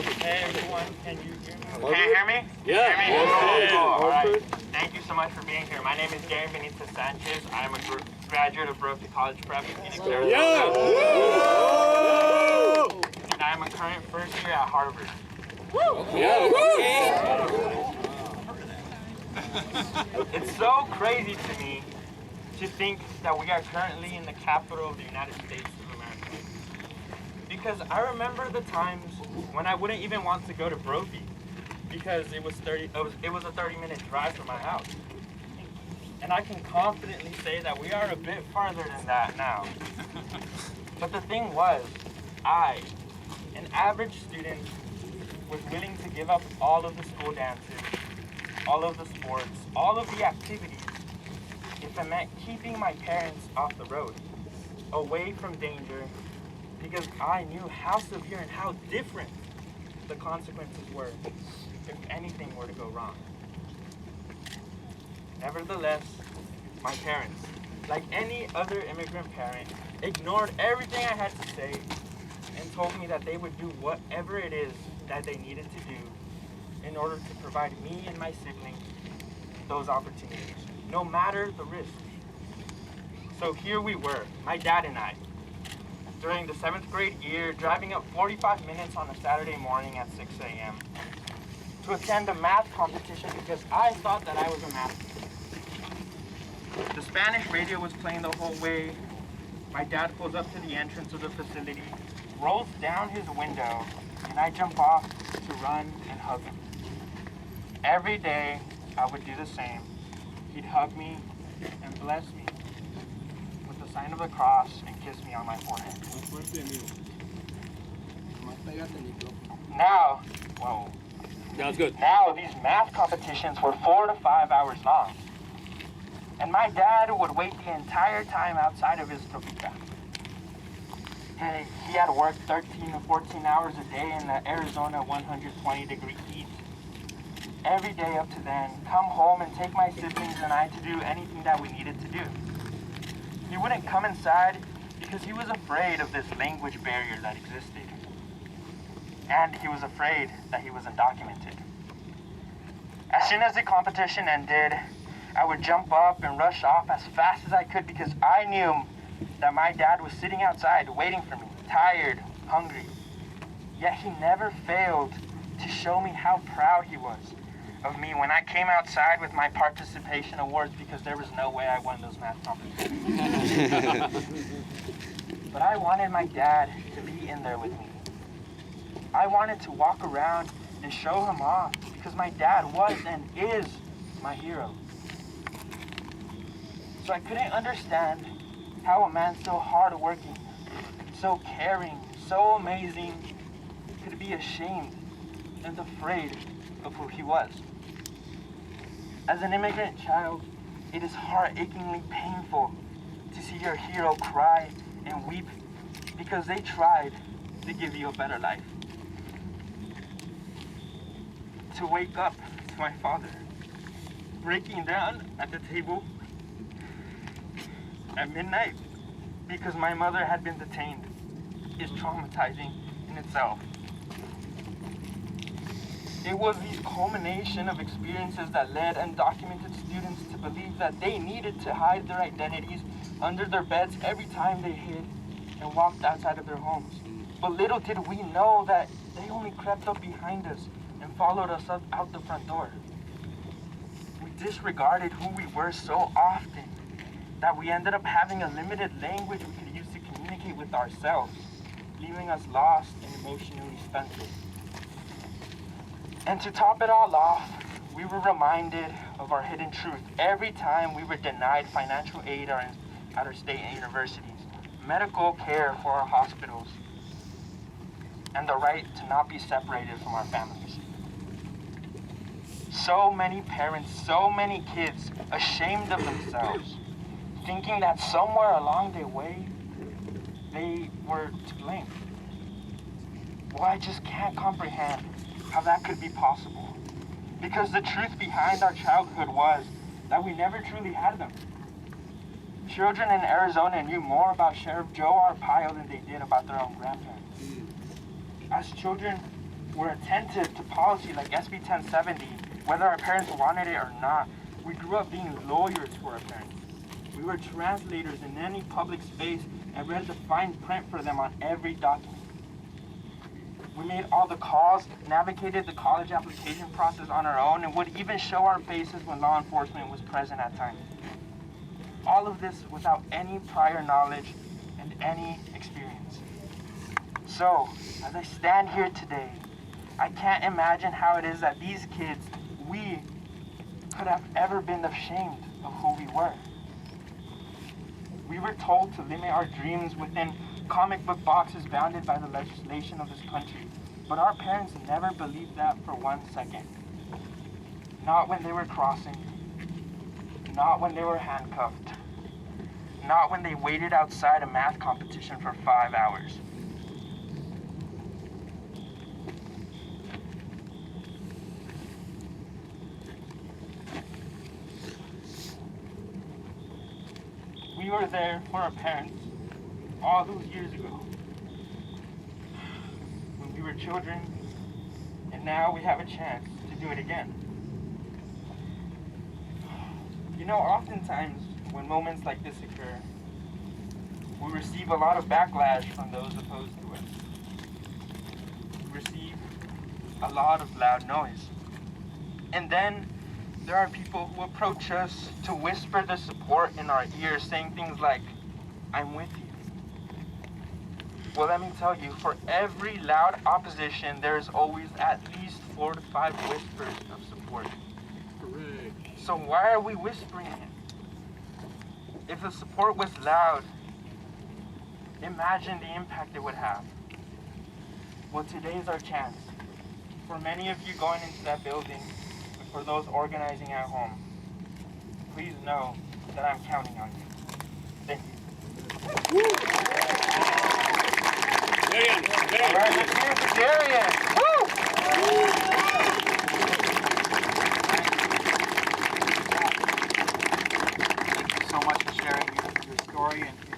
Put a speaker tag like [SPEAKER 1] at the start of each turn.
[SPEAKER 1] Hey everyone, can you hear me?
[SPEAKER 2] Can you hear me?
[SPEAKER 1] Yeah.
[SPEAKER 2] Hear me? Cool. All right. Thank you so much for being here. My name is Darien Benitez Sanchez. I am a graduate of Brophy College Prep in Phoenix, Arizona. And I am a current first year at Harvard. It's so crazy to me to think that we are currently in the capital of the United States of America. Because I remember the times when I wouldn't even want to go to Brophy because it was a 30-minute drive from my house. And I can confidently say that we are a bit farther than that now. But the thing was, I, an average student, was willing to give up all of the school dances, all of the sports, all of the activities, if it meant keeping my parents off the road, away from danger, because I knew how severe and how different the consequences were if anything were to go wrong. Nevertheless, my parents, like any other immigrant parent, ignored everything I had to say and told me that they would do whatever it is that they needed to do in order to provide me and my siblings those opportunities, no matter the risk. So here we were, my dad and I, during the 7th grade year, driving up 45 minutes on a Saturday morning at 6 a.m. to attend a math competition because I thought that I was a math teacher. The Spanish radio was playing the whole way. My dad pulls up to the entrance of the facility, rolls down his window, and I jump off to run and hug him. Every day, I would do the same. He'd hug me and bless me with the sign of the cross and kiss me on my forehead. Now, whoa.
[SPEAKER 1] Sounds good.
[SPEAKER 2] Now these math competitions were 4 to 5 hours long. And my dad would wait the entire time outside of his tropita. He had worked 13 to 14 hours a day in the Arizona 120-degree heat. Every day up to then, come home and take my siblings and I to do anything that we needed to do. He wouldn't come inside because he was afraid of this language barrier that existed. And he was afraid that he was undocumented. As soon as the competition ended, I would jump up and rush off as fast as I could because I knew that my dad was sitting outside waiting for me, tired, hungry. Yet he never failed to show me how proud he was of me when I came outside with my participation awards because there was no way I won those math competitions. But I wanted my dad to be in there with me. I wanted to walk around and show him off because my dad was and is my hero. So I couldn't understand how a man so hardworking, so caring, so amazing could be ashamed and afraid of who he was. As an immigrant child, it is heart-achingly painful to see your hero cry and weep because they tried to give you a better life. To wake up to my father breaking down at the table at midnight because my mother had been detained is traumatizing in itself. It was the culmination of experiences that led undocumented students to believe that they needed to hide their identities under their beds every time they hid and walked outside of their homes. But little did we know that they only crept up behind us and followed us out the front door. We disregarded who we were so often that we ended up having a limited language we could use to communicate with ourselves, leaving us lost and emotionally stunted. And to top it all off, we were reminded of our hidden truth every time we were denied financial aid at our state universities, medical care for our hospitals, and the right to not be separated from our families. So many parents, so many kids ashamed of themselves, thinking that somewhere along the way, they were to blame. Well, I just can't comprehend how that could be possible. Because the truth behind our childhood was that we never truly had them. Children in Arizona knew more about Sheriff Joe Arpaio than they did about their own grandparents. As children, were attentive to policy like SB 1070, whether our parents wanted it or not. We grew up being loyal to our parents. We were translators in any public space and read the fine print for them on every document. We made all the calls, navigated the college application process on our own, and would even show our faces when law enforcement was present at times. All of this without any prior knowledge and any experience. So, as I stand here today, I can't imagine how it is that these kids, we, could have ever been ashamed of who we were. We were told to limit our dreams within comic book boxes bounded by the legislation of this country, but our parents never believed that for 1 second. Not when they were crossing, not when they were handcuffed, not when they waited outside a math competition for 5 hours. We were there for our parents all those years ago, when we were children, and now we have a chance to do it again. You know, oftentimes when moments like this occur, we receive a lot of backlash from those opposed to us. We receive a lot of loud noise. And then there are people who approach us to whisper the support in our ears, saying things like, "I'm with you." Well, let me tell you, for every loud opposition, there is always at least 4 to 5 whispers of support.
[SPEAKER 1] Hooray.
[SPEAKER 2] So why are we whispering it? If the support was loud, imagine the impact it would have. Well, today's our chance. For many of you going into that building, and for those organizing at home, please know that I'm counting on you. Thank you.
[SPEAKER 1] Darien,
[SPEAKER 2] All right, let's hear it for Darien. Woo!
[SPEAKER 3] Thank you so much for sharing your story and